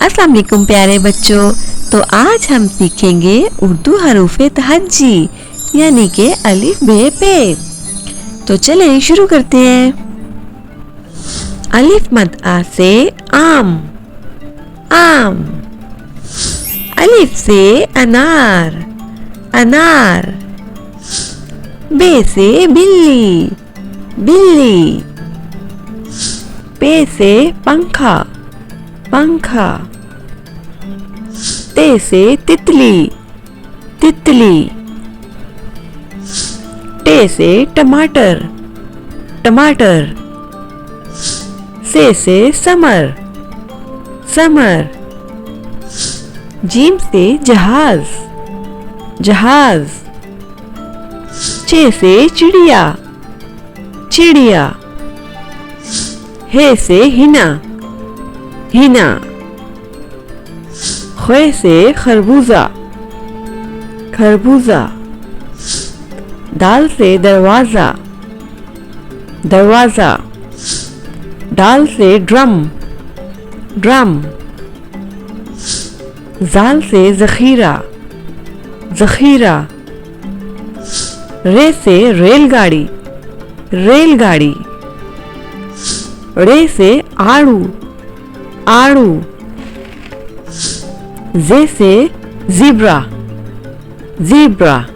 अस्सलाम वालेकुम प्यारे बच्चों। तो आज हम सीखेंगे उर्दू हरूफे तहज्जी यानी के अलिफ बे पे। तो चलें शुरू करते हैं। अलिफ मद आ से आम, आम। अलिफ से अनार, अनार। बे से बिल्ली, बिल्ली। पे से पंखा, पंखा। ते से तितली, तितली। टे से टमाटर, टमाटर। से समर, समर। जीम से जहाज, जहाज। चे से चिड़िया, चिड़िया। हे से हिना, हिना। खे से खरबूजा, खरबूजा। दाल से दरवाजा, दरवाजा। डाल से ड्रम, ड्रम। जाल से जखीरा, जखीरा। रे से रेलगाड़ी, रेलगाड़ी। रे से आड़ू, आड़ू। जे से ज़ीब्रा, ज़ीब्रा।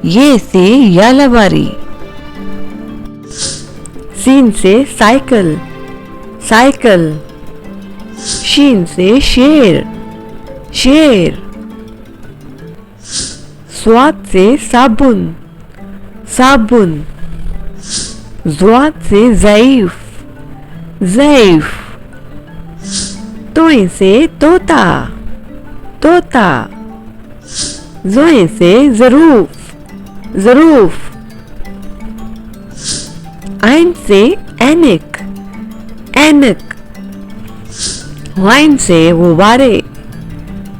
ये से यालावारी। सीन से साइकिल, साइकिल। शीन से शेर, शेर। स्वाद से साबुन, साबुन। ज़्वाद से ज़ईफ, ज़ईफ। तोए से तोता, तोता। ज़ोए से ज़रूफ, ज़रूफ। आइन से ऐनक, ऐनक। वाइन से गुब्बारे,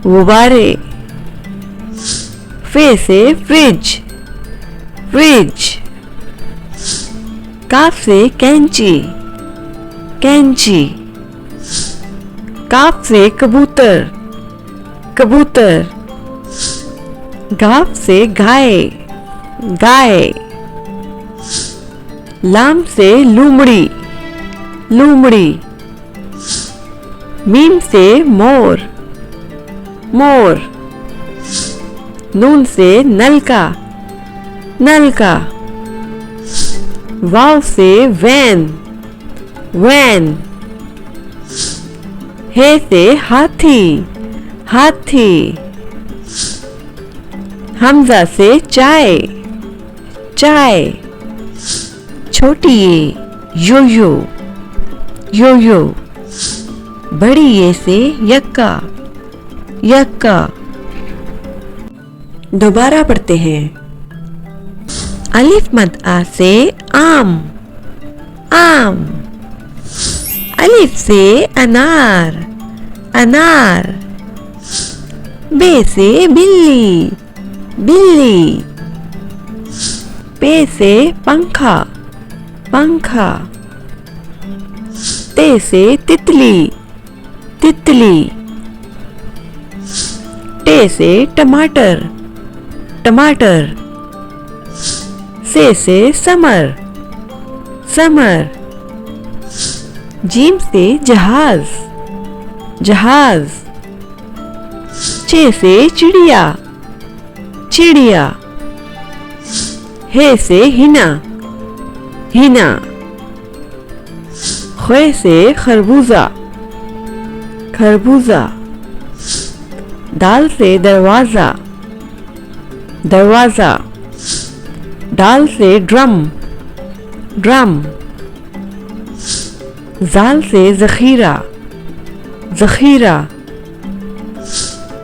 गुब्बारे। फे से फ्रिज, फ्रिज। काफ से कैंची, कैंची। काफ से कबूतर, कबूतर। गाफ से गाय, गाय। लाम से लूमड़ी, लूमड़ी। मीम से मोर, मोर। नून से नलका, नलका। वाव से वैन, वैन। हे से हाथी, हाथी। हमजा से चाय, चाय। छोटी ये यो-यो, यो-यो। बड़ी ये से यक्का, यक्का। दोबारा पढ़ते हैं। अलिफ मद आ से आम, आम। अलिफ से अनार, अनार। बे से बिल्ली, बिल्ली। पे से पंखा, पंखा। ते से तितली, तितली। टे से टमाटर, टमाटर। से समर, समर। जीम से जहाज, जहाज। चे से चिड़िया, चिड़िया। हे से हिना, हिना। खे से खरबूजा, खरबूजा। दाल से दरवाजा, दरवाजा। डाल से ड्रम, ड्रम। जाल से जखीरा, जखीरा।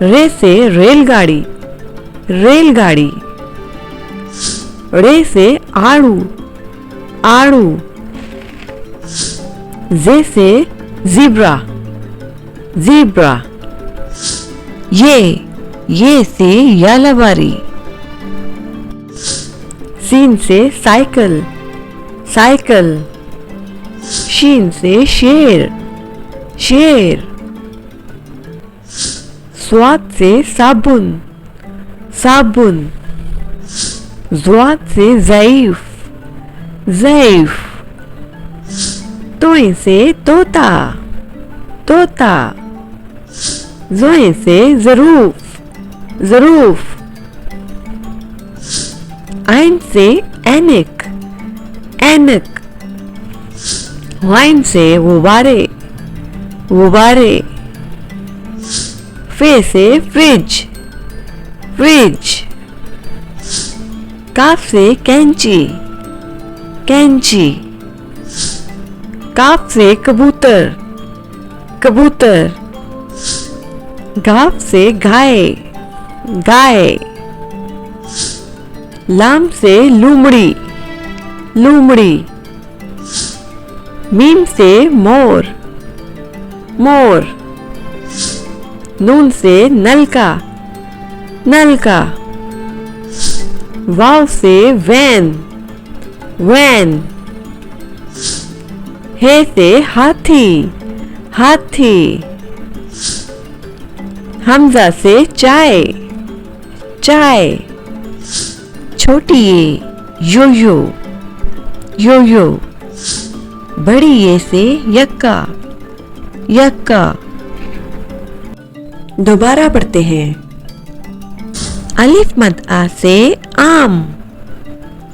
रे से रेलगाड़ी, रेलगाड़ी। रे से आड़ू, आड़ू। जे से ज़ीब्रा, ज़ीब्रा। ये से यालावारी। सीन से साइकिल, साइकिल। शीन से शेर, शेर। स्वाद से साबुन, साबुन। ज़्वाद से ज़ईफ, ज़ईफ। तोए से तोता, तोता। ज़ोए से ज़रूफ, ज़रूफ। आइन से ऐनक, ऐनक। वाइन से गुब्बारे, गुब्बारे। फे से फ्रिज, फ्रिज। काफ से कैंची, कैंची। काफ से कबूतर, कबूतर। गाफ से गाय, गाय। लाम से लूमड़ी, लूमड़ी। मीम से मोर, मोर। नून से नलका, नलका। वाव से वैन, वैन। हे से हाथी, हाथी। हमजा से चाय, चाय। छोटी ये यो-यो, यो-यो। बड़ी ये से यक्का, यक्का। दोबारा पढ़ते हैं। अलिफ मद आ से आम,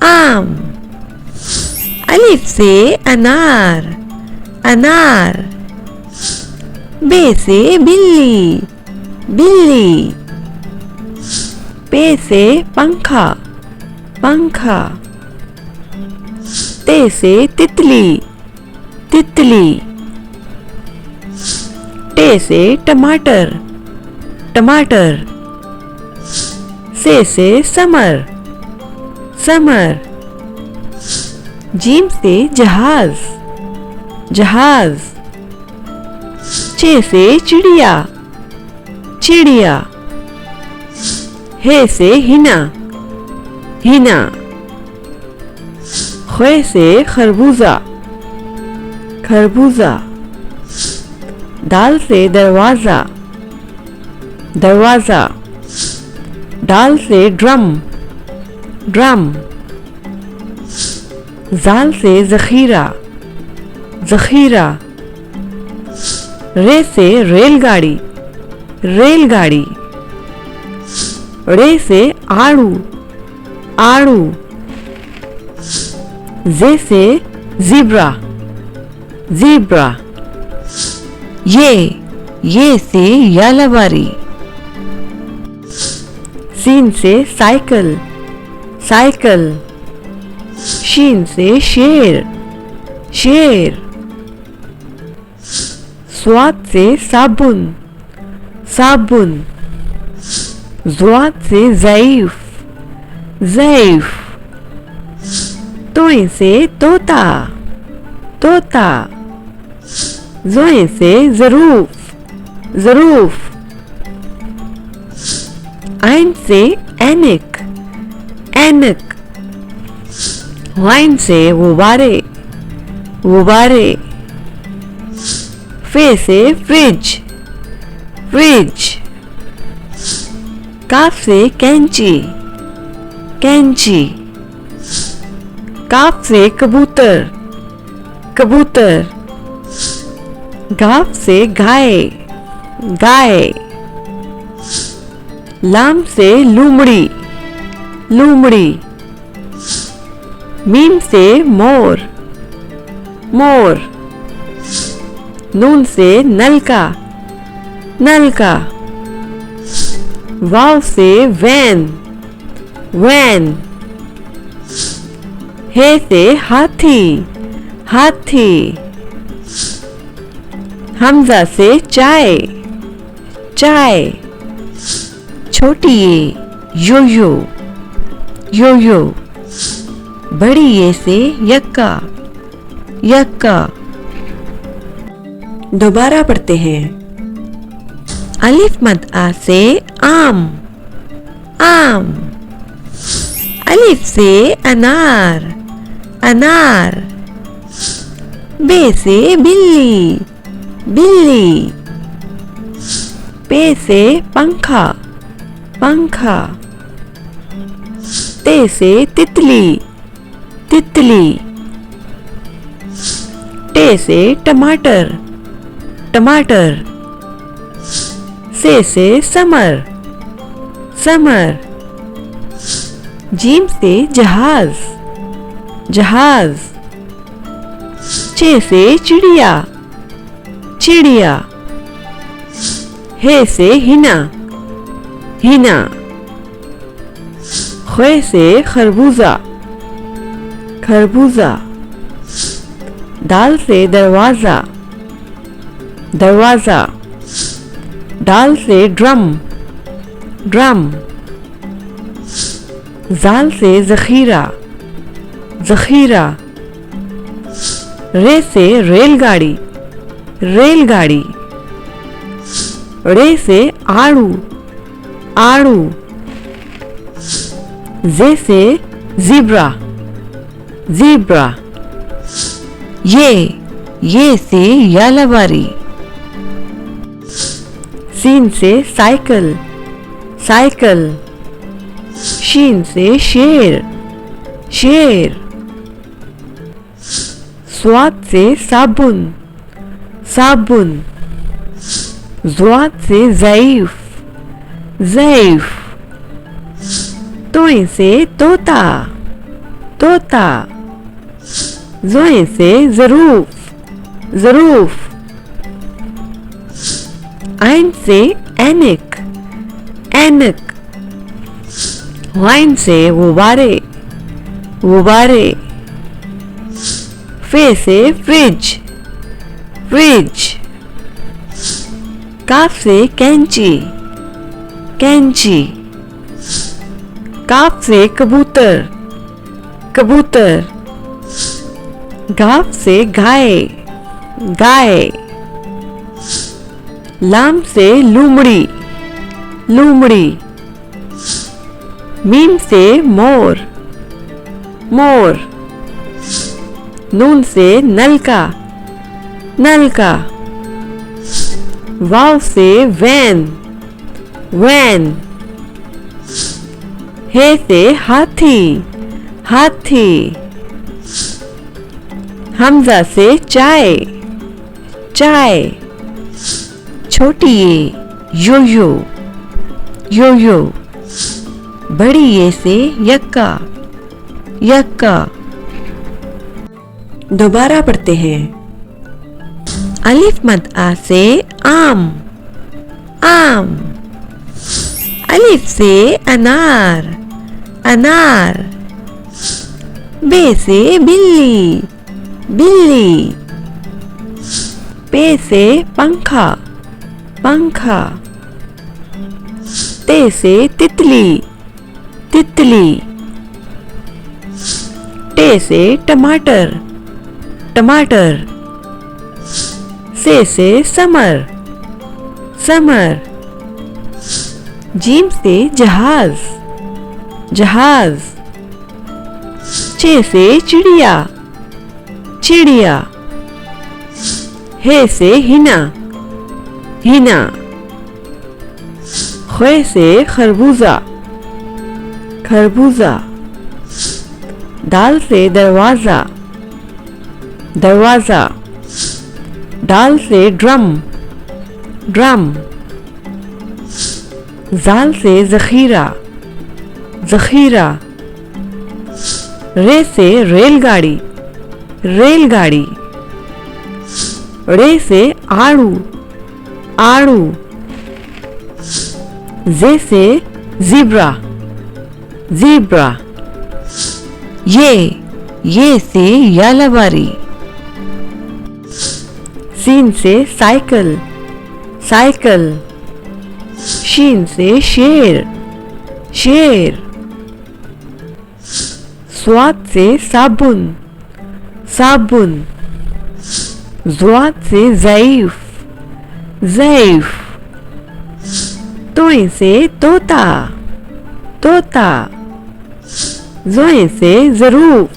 आम। अलिफ से अनार, अनार। बे से बिल्ली, बिल्ली। पे से पंखा, पंखा। ते से तितली, तितली। टे से टमाटर, टमाटर। से समर, समर। जीम से जहाज, जहाज। चे से चिड़िया, चिड़िया। हे से हिना, हिना। खे से खरबूजा, खरबूजा। दाल से दरवाजा, दरवाजा। डाल से ड्रम, ड्रम। जाल से जखीरा, जखीरा। रे से रेलगाड़ी, रेलगाड़ी। रे से आड़ू, आड़ू। जे से ज़ीब्रा, ज़ीब्रा। ये से यालाबारी। सीन से साइकिल, साइकिल। शीन से शेर, शेर। स्वाद से साबुन, साबुन। ज़्वाद से ज़ईफ, ज़ईफ। तोए से तोता, तोता। ज़ोए से ज़रूफ, ज़रूफ। आइन से ऐनक, ऐनक। वाइन से गुब्बारे, गुब्बारे। फे से फ्रिज, फ्रिज। काफ से कैंची, कैंची। काफ से कबूतर, कबूतर। गाफ से गाय, गाय। लाम से लूमड़ी, लूमड़ी। मीम से मोर, मोर। नून से नलका, नलका। वाव से वैन, वैन। हे से हाथी, हाथी। हमजा से चाय, चाय। छोटी ये यो-यो, यो-यो। बड़ी ये से यक्का, यक्का। दोबारा पढ़ते हैं। अलिफ मद आ से आम, आम। अलिफ से अनार, अनार। बे से बिल्ली, बिल्ली। पे से पंखा, पंखा। ते से तितली, तितली। टे से टमाटर, टमाटर। से समर, समर। जीम से जहाज, जहाज। चे से चिड़िया, चिड़िया। हे से हिना, हिना। खे से खरबूजा, खरबूजा। दाल से दरवाजा, दरवाजा। डाल से ड्रम, ड्रम। जाल से जखीरा, जखीरा। रे से रेलगाड़ी, रेलगाड़ी। रे से आड़ू, आड़ू। जे से ज़ीब्रा, ज़ीब्रा। ये से यालाबारी। सीन से साइकिल, साइकिल। शीन से शेर, शेर। स्वाद से साबुन, साबुन। ज़्वाद से ज़ईफ, ज़ईफ। तोय से तोता, तोता। ज़ोय से ज़रूफ, ज़रूफ। आइन से ऐनक, ऐनक। वाइन से गुब्बारे, गुब्बारे। फे से फ्रिज, फ्रिज। काफ से कैंची, कैंची। काफ से कबूतर, कबूतर। गाफ से गाय, गाय। लाम से लूमड़ी, लूमड़ी। मीम से मोर, मोर। नून से नलका, नलका। वाव से वैन, वैन। हे से हाथी, हाथी। हमजा से चाय, चाय। छोटी यो यो, यो यो। बड़ी ये से यक्का, यक्का। दोबारा पढ़ते हैं। अलिफ मद आ से आम, आम। अलिफ से अनार, अनार। बे से बिल्ली, बिल्ली। पे से पंखा, पंखा। ते से तितली, तितली। टे से टमाटर, टमाटर। से समर, समर। जीम से जहाज, जहाज। चे से चिड़िया, चिड़िया। हे से हिना, हिना। खे से खरबूजा, खरबूजा। दाल से दरवाजा, दरवाजा। डाल से ड्रम, ड्रम। जाल से जखीरा, जखीरा। रे से रेलगाड़ी, रेलगाड़ी। रे से आड़ू, आड़ू। जे से ज़ीब्रा, ज़ीब्रा। ये से यालाबारी। सीन से साइकिल, साइकिल। शीन से शेर, शेर। स्वाद से साबुन, साबुन। ज़्वाद से ज़ईफ, ज़ईफ। तोय से तोता, तोता। ज़ोय से ज़रूफ,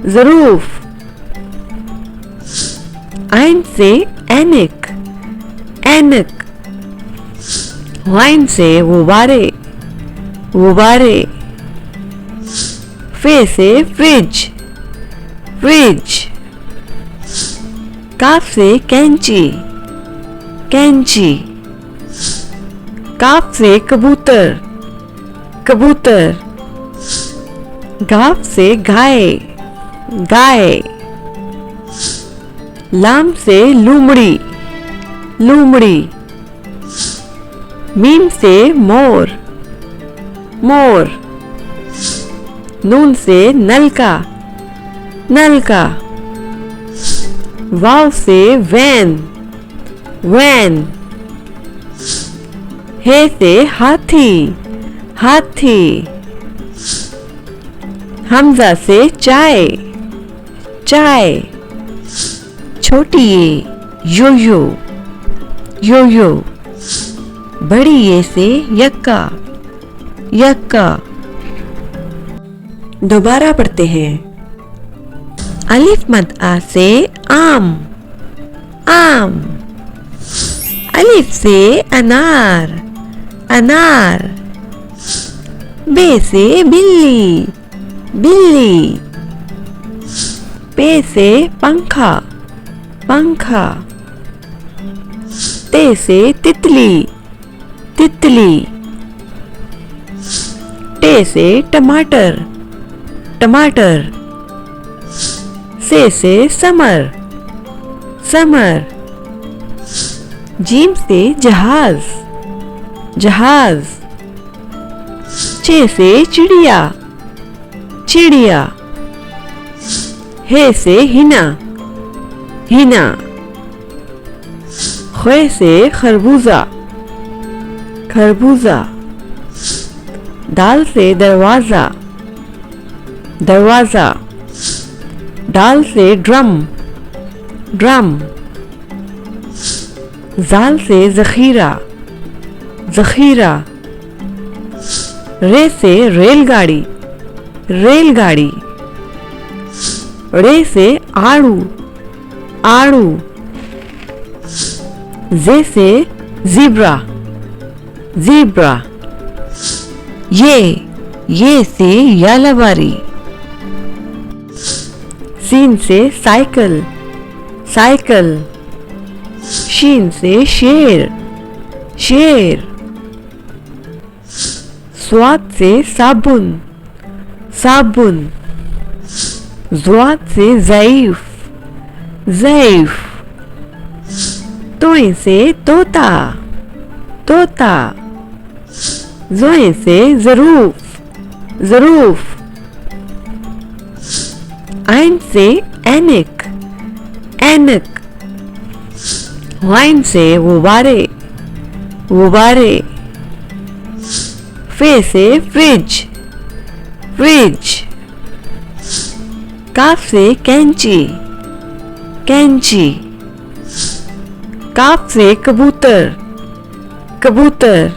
ज़रूफ। आइन से ऐनक, ऐनक। वाइन से गुब्बारे, गुब्बारे। फे से फ्रिज, फ्रिज। काफ से कैंची, कैंची। काफ से कबूतर, कबूतर। गाफ से गाय, गाय। लाम से लूमड़ी, लूमड़ी। मीम से मोर, मोर। नून से नलका, नलका। वाव से वैन, वैन। हे से हाथी, हाथी। हमजा से चाय, चाय। छोटी ये यो-यो, यो-यो। बड़ी ये से यक्का, यक्का। दोबारा पढ़ते हैं। अलिफ मद आ से आम, आम। अलिफ से अनार, अनार। बे से बिल्ली, बिल्ली। पे से पंखा, पंखा। ते से तितली, तितली। टे से टमाटर, टमाटर। से समर, समर। जीम से जहाज, जहाज। चे से चिड़िया, चिड़िया। हे से हिना, हिना। खे से खरबूजा, खरबूजा। दाल से दरवाजा, दरवाजा। दाल से ड्रम, ड्रम। जाल से जखीरा, जखीरा। रे से रेलगाड़ी, रेलगाड़ी। रे से आड़ू, आड़ू। जे से ज़ीब्रा, ज़ीब्रा। ये से यालावारी। सीन से साइकिल, साइकिल। शीन से शेर, शेर। स्वाद से साबुन, साबुन। ज़ुआद से ज़ईफ, ज़ईफ। तोए से तोता, तोता। ज़ोए से ज़रूफ, ज़रूफ। आइन से ऐनक, ऐनक। वाइन से गुब्बारे, गुब्बारे। फे से फ्रिज, फ्रिज। काफ से कैंची, कैंची। काफ से कबूतर, कबूतर।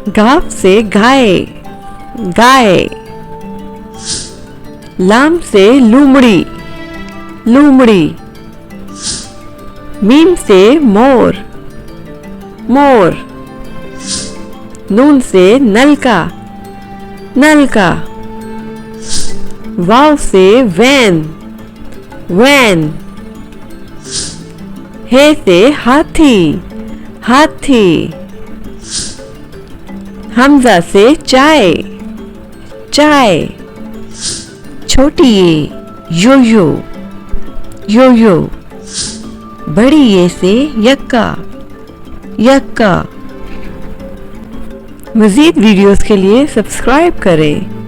गाफ से गाय, गाय। लाम से लूमड़ी, लूमड़ी। मीम से मोर, मोर। नून से नलका, नलका। वाव से वैन, वैन। हे से हाथी, हाथी। हमजा से चाय, चाय। छोटी ये यो-यो, यो-यो। बड़ी ये से यक्का, यक्का। मज़ीद वीडियोस के लिए सब्सक्राइब करें।